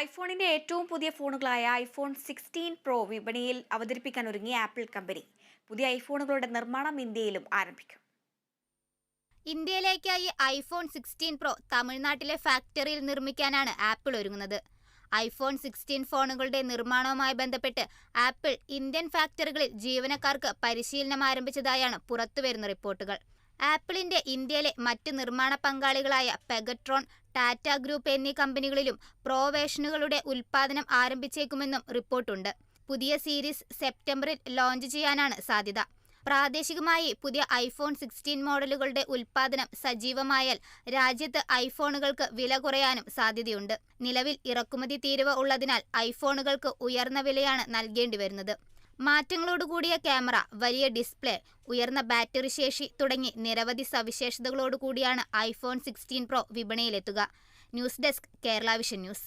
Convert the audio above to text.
ഐഫോണിന്റെ ഏറ്റവും പുതിയ ഫോണുകളായ iPhone 16 pro വിപണിയിൽ അവതരിപ്പിക്കാൻ ഒരുങ്ങിയ ആപ്പിൾ കമ്പനി പുതിയ ഐഫോണുകളുടെ നിർമ്മാണം ഇന്ത്യയിലും ആരംഭിക്കും. ഇന്ത്യയിലേക്കായി ഐഫോൺ 16 പ്രോ തമിഴ്നാട്ടിലെ ഫാക്ടറിയിൽ നിർമ്മിക്കാനാണ് ആപ്പിൾ ഒരുങ്ങുന്നത്. ഐഫോൺ 16 ഫോണുകളുടെ നിർമ്മാണവുമായി ബന്ധപ്പെട്ട് ആപ്പിൾ ഇന്ത്യൻ ഫാക്ടറികളിൽ ജീവനക്കാർക്ക് പരിശീലനം ആരംഭിച്ചതായാണ് പുറത്തുവരുന്ന റിപ്പോർട്ടുകൾ. ആപ്പിളിന്റെ ഇന്ത്യയിലെ മറ്റ് നിർമ്മാണ പങ്കാളികളായ പെഗട്രോൺ, ടാറ്റ ഗ്രൂപ്പ് എന്നീ കമ്പനികളിലും പ്രോ വേർഷനുകളുടെ ഉൽപ്പാദനം ആരംഭിച്ചേക്കുമെന്നും റിപ്പോർട്ടുണ്ട്. പുതിയ സീരീസ് സെപ്റ്റംബറിൽ ലോഞ്ച് ചെയ്യാനാണ് സാധ്യത. പ്രാദേശികമായി പുതിയ ഐഫോൺ 16 മോഡലുകളുടെ ഉൽപ്പാദനം സജീവമായാൽ രാജ്യത്ത് ഐഫോണുകൾക്ക് വില കുറയാനും സാധ്യതയുണ്ട്. നിലവിൽ ഇറക്കുമതി തീരുവ ഉള്ളതിനാൽ ഐഫോണുകൾക്ക് ഉയർന്ന വിലയാണ് നൽകേണ്ടി വരുന്നത്. മാറ്റങ്ങളോടുകൂടിയ ക്യാമറ, വലിയ ഡിസ്പ്ലേ, ഉയർന്ന ബാറ്ററി ശേഷി തുടങ്ങി നിരവധി സവിശേഷതകളോടുകൂടിയാണ് ഐഫോൺ 16 പ്രോ വിപണിയിലെത്തുക. News desk, Kerala Vision news.